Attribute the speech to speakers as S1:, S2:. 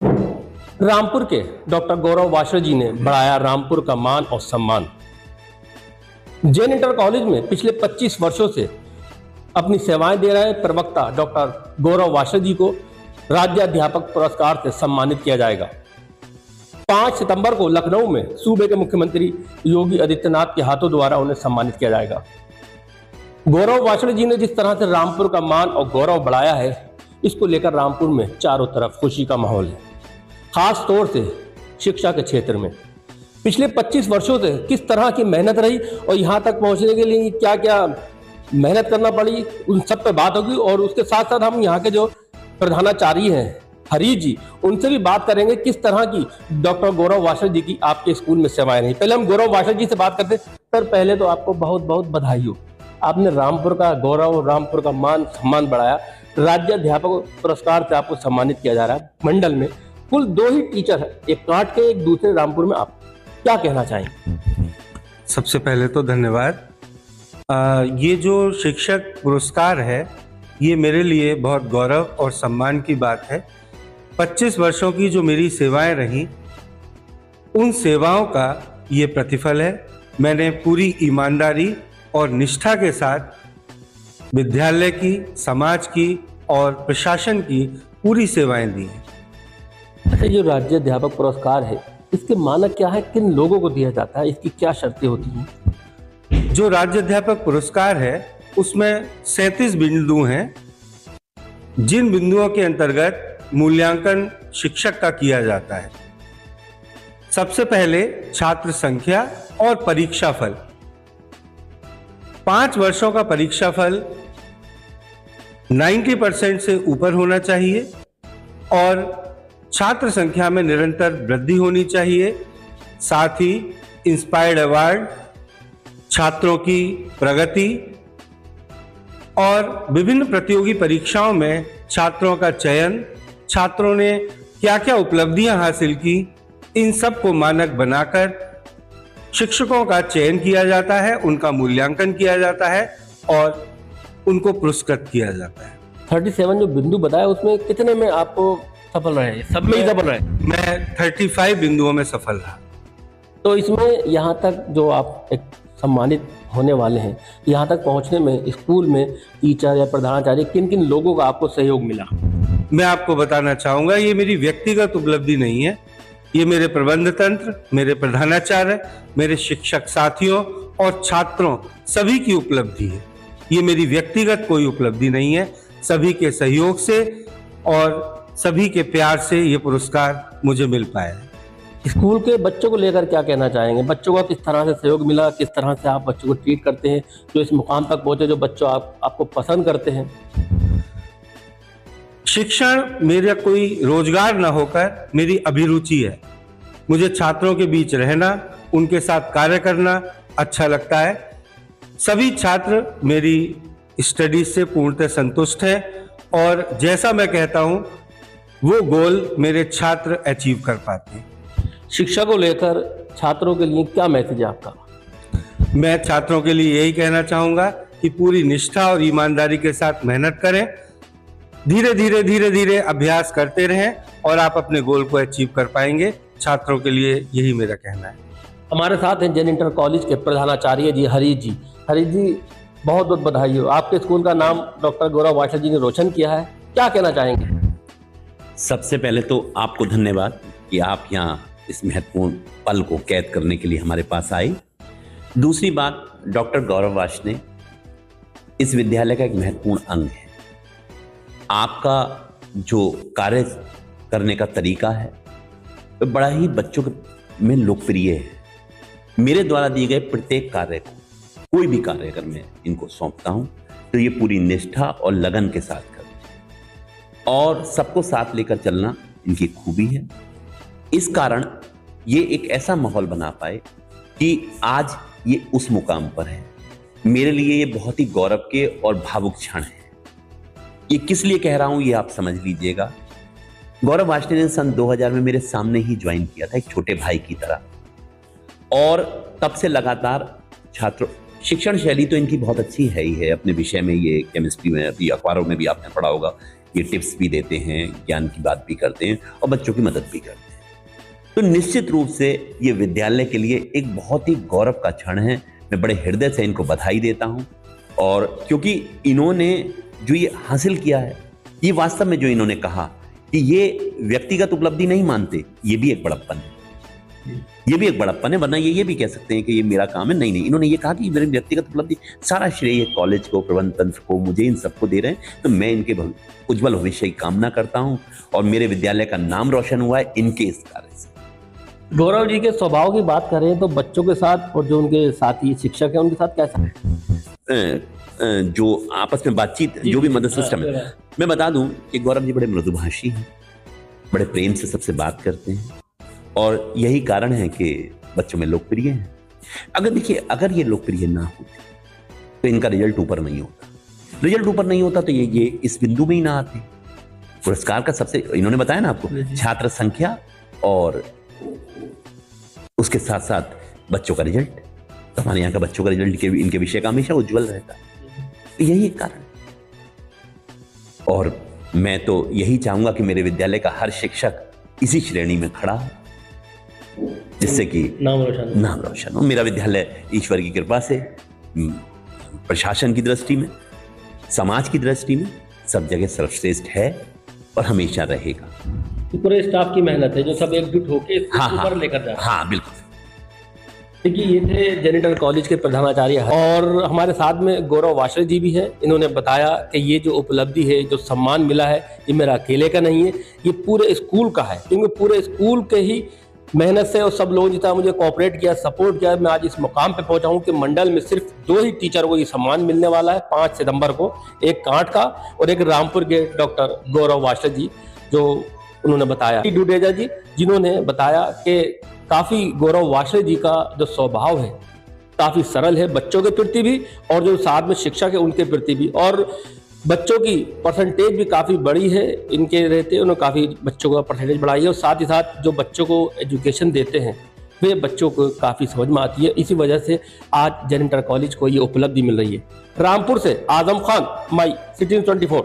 S1: रामपुर के डॉक्टर गौरव वाशर जी ने बढ़ाया रामपुर का मान और सम्मान। जैन इंटर कॉलेज में पिछले 25 वर्षों से अपनी सेवाएं दे रहे प्रवक्ता डॉक्टर गौरव वाशर जी को राज्य अध्यापक पुरस्कार से सम्मानित किया जाएगा। 5 सितंबर को लखनऊ में सूबे के मुख्यमंत्री योगी आदित्यनाथ के हाथों द्वारा उन्हें सम्मानित किया जाएगा। गौरव वाशर जी ने जिस तरह से रामपुर का मान और गौरव बढ़ाया है, इसको लेकर रामपुर में चारों तरफ खुशी का माहौल है। खास तौर से शिक्षा के क्षेत्र में पिछले 25 वर्षों से किस तरह की मेहनत रही और यहाँ तक पहुँचने के लिए क्या क्या मेहनत करना पड़ी, उन सब पे बात होगी। और उसके साथ साथ हम यहाँ के जो प्रधानाचार्य हैं हरीश जी, उनसे भी बात करेंगे किस तरह की डॉक्टर गौरव वाशर जी की आपके स्कूल में सेवाएं रही। पहले हम गौरव वाशर जी से बात करते हैं। सर, पहले तो आपको बहुत बहुत बधाई हो, आपने रामपुर का गौरव, रामपुर का मान सम्मान बढ़ाया। राज्य अध्यापक पुरस्कार से आपको सम्मानित किया जा रहा है। मंडल में कुल 2 ही टीचर है, एक काट के एक दूसरे रामपुर में, आप क्या कहना चाहेंगे?
S2: सबसे पहले तो धन्यवाद। ये जो शिक्षक पुरस्कार है, ये मेरे लिए बहुत गौरव और सम्मान की बात है। 25 वर्षों की जो मेरी सेवाएं रहीं, उन सेवाओं का ये प्रतिफल है। मैंने पूरी ईमानदारी और निष्ठा के साथ विद्यालय की, समाज की और प्रशासन की पूरी सेवाएं दी हैं।
S1: अच्छा, जो राज्य अध्यापक पुरस्कार है, इसके मानक क्या है, किन लोगों को दिया जाता है, इसकी क्या शर्तें होती हैं?
S2: जो राज्य अध्यापक पुरस्कार है, उसमें 37 बिंदु हैं, जिन बिंदुओं के अंतर्गत मूल्यांकन शिक्षक का किया जाता है। सबसे पहले छात्र संख्या और परीक्षा फल। 5 वर्षों का परीक्षा फल 90% से ऊपर होना चाहिए और छात्र संख्या में निरंतर वृद्धि होनी चाहिए। साथ ही इंस्पायर्ड अवार्ड, छात्रों की प्रगति और विभिन्न प्रतियोगी परीक्षाओं में छात्रों का चयन, छात्रों ने क्या क्या उपलब्धियां हासिल की, इन सब को मानक बनाकर शिक्षकों का चयन किया जाता है, उनका मूल्यांकन किया जाता है और उनको पुरस्कृत किया जाता है।
S1: 37 जो बिंदु बताया, उसमें कितने में आपको सफल रहे? सब में ही सफल रहे?
S2: मैं 35 बिंदुओं में सफल रहा।
S1: तो इसमें यहाँ तक जो आप एक सम्मानित होने वाले हैं, यहाँ तक पहुँचने में स्कूल में टीचर या प्रधानाचार्य किन किन लोगों का आपको सहयोग मिला?
S2: मैं आपको बताना चाहूँगा, ये मेरी व्यक्तिगत उपलब्धि नहीं है। ये मेरे प्रबंध तंत्र, मेरे प्रधानाचार्य, मेरे शिक्षक साथियों और छात्रों सभी की उपलब्धि है। ये मेरी व्यक्तिगत कोई उपलब्धि नहीं है। सभी के सहयोग से और सभी के प्यार से ये पुरस्कार मुझे मिल पाया है।
S1: स्कूल के बच्चों को लेकर क्या कहना चाहेंगे? बच्चों को किस तरह से सहयोग मिला, किस तरह से आप बच्चों को ट्रीट करते हैं, जो इस मुकाम तक पहुंचे, जो बच्चों आपको पसंद करते हैं?
S2: शिक्षण मेरा कोई रोजगार न होकर मेरी अभिरुचि है। मुझे छात्रों के बीच रहना, उनके साथ कार्य करना अच्छा लगता है। सभी छात्र मेरी स्टडीज से पूर्णतः संतुष्ट हैं और जैसा मैं कहता हूं, वो गोल मेरे छात्र अचीव कर पाते हैं।
S1: शिक्षा को लेकर छात्रों के लिए क्या मैसेज है आपका?
S2: मैं छात्रों के लिए यही कहना चाहूँगा कि पूरी निष्ठा और ईमानदारी के साथ मेहनत करें, धीरे धीरे अभ्यास करते रहें और आप अपने गोल को अचीव कर पाएंगे। छात्रों के लिए यही मेरा कहना है।
S1: हमारे साथ हैं जैन इंटर कॉलेज के प्रधानाचार्य जी हरीश जी। हरीश जी, बहुत बहुत बधाई हो, आपके स्कूल का नाम डॉक्टर गौरव वाशर जी ने रोशन किया है, क्या कहना चाहेंगे?
S3: सबसे पहले तो आपको धन्यवाद कि आप यहाँ इस महत्वपूर्ण पल को कैद करने के लिए हमारे पास आए। दूसरी बात, डॉक्टर गौरव वाशर इस विद्यालय का एक महत्वपूर्ण अंग है। आपका जो कार्य करने का तरीका है वो बड़ा ही बच्चों में लोकप्रिय है। मेरे द्वारा दिए गए प्रत्येक कार्य को, कोई भी कार्य अगर मैं इनको सौंपता हूं तो ये पूरी निष्ठा और लगन के साथ करते हैं और सबको साथ लेकर चलना इनकी खूबी है। इस कारण ये एक ऐसा माहौल बना पाए कि आज ये उस मुकाम पर है। मेरे लिए ये बहुत ही गौरव के और भावुक क्षण है। ये किस लिए कह रहा हूं ये आप समझ लीजिएगा। गौरव वाशर ने सन 2000 में मेरे सामने ही ज्वाइन किया था, एक छोटे भाई की तरह, और तब से लगातार छात्रों, शिक्षण शैली तो इनकी बहुत अच्छी है ही है अपने विषय में। ये केमिस्ट्री में भी, अखबारों में भी आपने पढ़ा होगा, ये टिप्स भी देते हैं, ज्ञान की बात भी करते हैं और बच्चों की मदद भी करते हैं। तो निश्चित रूप से ये विद्यालय के लिए एक बहुत ही गौरव का क्षण है। मैं बड़े हृदय से इनको बधाई देता हूं, और क्योंकि इन्होंने जो ये हासिल किया है, ये वास्तव में जो इन्होंने कहा कि ये व्यक्तिगत उपलब्धि नहीं मानते, ये भी एक बड़प्पन है, ये भी एक बड़प्पन है। वरना ये भी कह सकते हैं कि ये मेरा काम है। नहीं, इन्होंने ये कहा कि मेरी व्यक्तिगत उपलब्धि, सारा श्रेय कॉलेज को, प्रबंध तंत्र को, मुझे, इन सबको दे रहे हैं। तो मैं इनके उज्जवल भविष्य की कामना करता हूं, और मेरे विद्यालय का नाम रोशन हुआ है इनके इस कार्य से।
S1: गौरव जी के स्वभाव की बात करें तो बच्चों के साथ और जो उनके साथी शिक्षक हैं उनके साथ कैसा है?
S3: जो आपस में बातचीत, जो भी मदद सिस्टम है, मैं बता दूं कि गौरव जी बड़े मृदुभाषी हैं, बड़े प्रेम से सबसे बात करते हैं, और यही कारण है कि बच्चों में लोकप्रिय हैं। अगर देखिए, अगर ये लोकप्रिय ना होते तो इनका रिजल्ट ऊपर नहीं होता। रिजल्ट ऊपर नहीं होता तो ये इस बिंदु में ही ना आते। पुरस्कार का सबसे, इन्होंने बताया ना आपको, छात्र संख्या और उसके साथ साथ बच्चों का रिजल्ट। तो हमारे यहाँ का बच्चों का रिजल्ट इनके विषय का हमेशा उज्जवल रहता है। तो यही एक कारण। और मैं तो यही चाहूंगा कि मेरे विद्यालय का हर शिक्षक इसी श्रेणी में खड़ा हो, जिससे कि नाम रोशन हो। मेरा विद्यालय ईश्वर की कृपा से प्रशासन की दृष्टि में, समाज की दृष्टि में सब जगह सर्वश्रेष्ठ है और हमेशा रहेगा।
S1: पूरे स्टाफ की मेहनत है जो सब एकजुट होकर ऊपर लेकर जा रहे हैं।
S3: हाँ, बिल्कुल।
S1: देखिए, ये थे जेनिटर कॉलेज के प्रधानाचार्य, और हमारे साथ में गौरव वाशल जी भी हैं। इन्होंने बताया कि ये जो उपलब्धि है, जो सम्मान मिला है, ये मेरा अकेले का नहीं है, ये पूरे स्कूल का है। क्योंकि पूरे स्कूल के ही मेहनत से और सब लोगों जितना मुझे कोऑपरेट किया, सपोर्ट किया, मैं आज इस मुकाम पे पहुंचा हूं कि मंडल में सिर्फ 2 ही टीचर को ये सम्मान मिलने वाला है 5 सितंबर को, एक कांट का और एक रामपुर के डॉक्टर गौरव वाशल जी, जो उन्होंने बताया। डुडेजा जी, जिन्होंने बताया कि काफ़ी गौरव वाशल जी का जो स्वभाव है काफ़ी सरल है, बच्चों के प्रति भी और जो साथ में शिक्षक है उनके प्रति भी, और बच्चों की परसेंटेज भी काफ़ी बड़ी है इनके रहते। उन्होंने काफ़ी बच्चों का परसेंटेज बढ़ाई है, और साथ ही साथ जो बच्चों को एजुकेशन देते हैं वे बच्चों को काफ़ी समझ में आती है। इसी वजह से आज जेनिटर कॉलेज को ये उपलब्धि मिल रही है। रामपुर से आजम खान, माई सिटीजन 24।